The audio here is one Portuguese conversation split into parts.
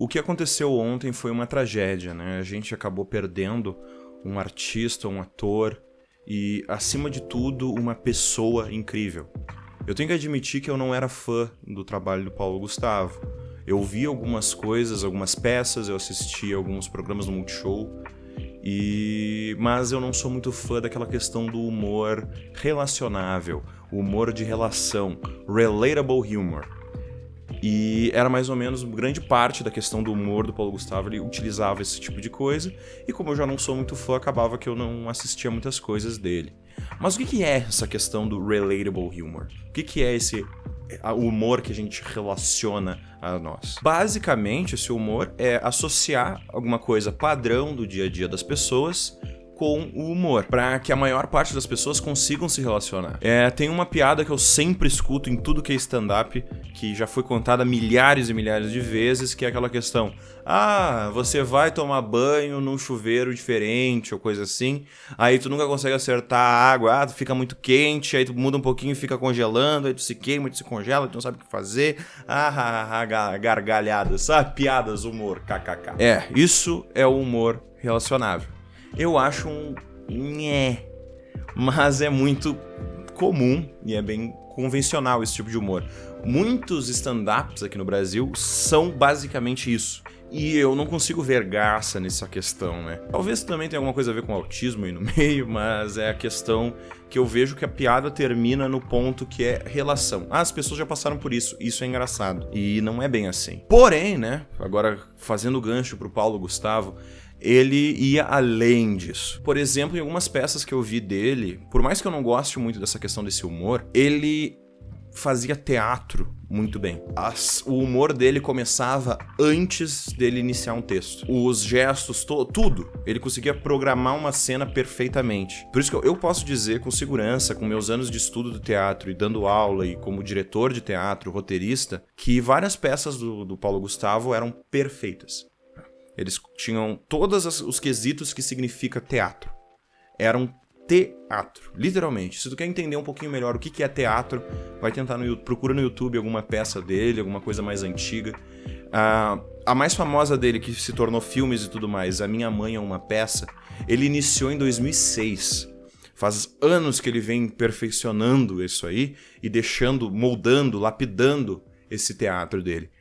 O que aconteceu ontem foi uma tragédia, né? A gente acabou perdendo um artista, um ator e, acima de tudo, uma pessoa incrível. Eu tenho que admitir que eu não era fã do trabalho do Paulo Gustavo. Eu vi algumas coisas, algumas peças, eu assisti alguns programas no Multishow, mas eu não sou muito fã daquela questão do humor relacionável, o humor de relação, relatable humor. E era mais ou menos grande parte da questão do humor do Paulo Gustavo, ele utilizava esse tipo de coisa, e como eu já não sou muito fã, acabava que eu não assistia muitas coisas dele. Mas o que é essa questão do relatable humor? O que é esse humor que a gente relaciona a nós? Basicamente, esse humor é associar alguma coisa padrão do dia a dia das pessoas com o humor, para que a maior parte das pessoas consigam se relacionar. Tem uma piada que eu sempre escuto em tudo que é stand-up, que já foi contada milhares e milhares de vezes, que é aquela questão: você vai tomar banho num chuveiro diferente, ou coisa assim, aí tu nunca consegue acertar a água, tu fica muito quente, aí tu muda um pouquinho e fica congelando, aí tu se queima, tu se congela, tu não sabe o que fazer, gargalhadas, sabe? Piadas, humor, kkk. Isso é o humor relacionável. Eu acho mas é muito comum e é bem convencional esse tipo de humor. Muitos stand-ups aqui no Brasil são basicamente isso. E eu não consigo ver graça nessa questão, né? Talvez também tenha alguma coisa a ver com autismo aí no meio, mas é a questão que eu vejo que a piada termina no ponto que é relação. As pessoas já passaram por isso é engraçado. E não é bem assim. Porém, né, agora fazendo gancho pro Paulo Gustavo, ele ia além disso. Por exemplo, em algumas peças que eu vi dele, por mais que eu não goste muito dessa questão desse humor, ele fazia teatro muito bem. O humor dele começava antes dele iniciar um texto. Os gestos, tudo. Ele conseguia programar uma cena perfeitamente. Por isso que eu posso dizer com segurança, com meus anos de estudo do teatro e dando aula e como diretor de teatro, roteirista, que várias peças do Paulo Gustavo eram perfeitas. Eles tinham todos os quesitos que significa teatro. Eram teatro, literalmente. Se tu quer entender um pouquinho melhor o que é teatro, vai tentar procura no YouTube alguma peça dele, alguma coisa mais antiga. A mais famosa dele, que se tornou filmes e tudo mais, A Minha Mãe é uma Peça, ele iniciou em 2006. Faz anos que ele vem perfeccionando isso aí e moldando, lapidando esse teatro dele.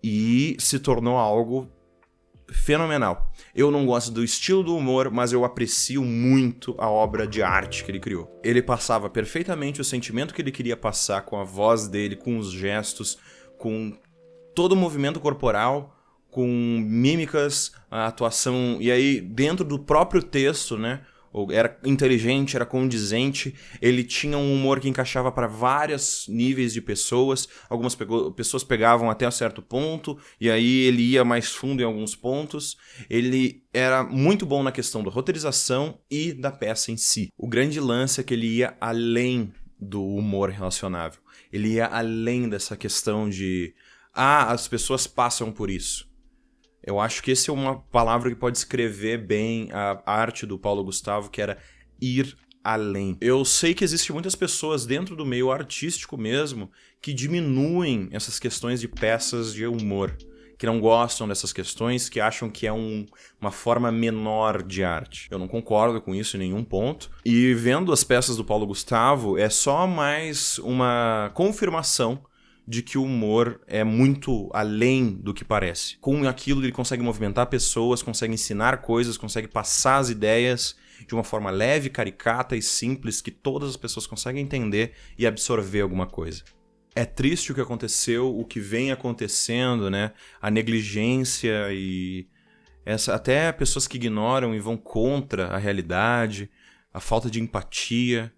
E se tornou algo fenomenal. Eu não gosto do estilo do humor, mas eu aprecio muito a obra de arte que ele criou. Ele passava perfeitamente o sentimento que ele queria passar com a voz dele, com os gestos, com todo o movimento corporal, com mímicas, a atuação, e aí dentro do próprio texto, né? Era inteligente, era condizente, ele tinha um humor que encaixava para vários níveis de pessoas, algumas pessoas pegavam até um certo ponto, e aí ele ia mais fundo em alguns pontos. Ele era muito bom na questão da roteirização e da peça em si. O grande lance é que ele ia além do humor relacionável, ele ia além dessa questão de as pessoas passam por isso. Eu acho que essa é uma palavra que pode descrever bem a arte do Paulo Gustavo, que era ir além. Eu sei que existem muitas pessoas dentro do meio artístico mesmo que diminuem essas questões de peças de humor, que não gostam dessas questões, que acham que é uma forma menor de arte. Eu não concordo com isso em nenhum ponto. E vendo as peças do Paulo Gustavo, é só mais uma confirmação de que o humor é muito além do que parece. Com aquilo ele consegue movimentar pessoas, consegue ensinar coisas, consegue passar as ideias de uma forma leve, caricata e simples que todas as pessoas conseguem entender e absorver alguma coisa. É triste o que aconteceu, o que vem acontecendo, né? A negligência e até pessoas que ignoram e vão contra a realidade, a falta de empatia.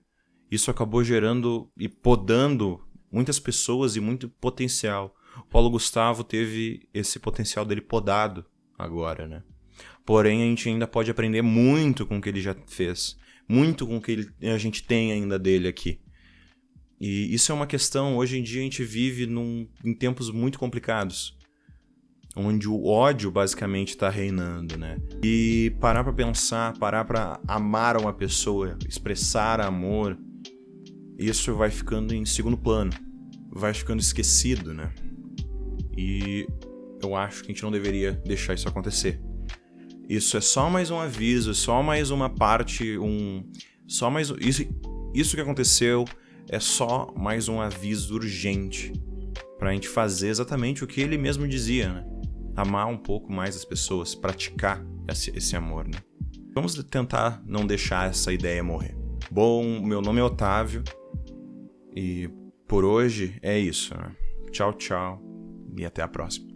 Isso acabou gerando e podando muitas pessoas e muito potencial. O Paulo Gustavo teve esse potencial dele podado agora, né? Porém, a gente ainda pode aprender muito com o que ele já fez. Muito com o que a gente tem ainda dele aqui. E isso é uma questão, hoje em dia a gente vive em tempos muito complicados. Onde o ódio basicamente está reinando, né? E parar pra pensar, parar pra amar uma pessoa, expressar amor, isso vai ficando em segundo plano, vai ficando esquecido, né? E eu acho que a gente não deveria deixar isso acontecer. Isso é só mais um aviso, só mais uma parte, isso que aconteceu é só mais um aviso urgente pra gente fazer exatamente o que ele mesmo dizia, né? Amar um pouco mais as pessoas, praticar esse amor, né? Vamos tentar não deixar essa ideia morrer. Bom, meu nome é Otávio e por hoje é isso, né? Tchau, tchau e até a próxima.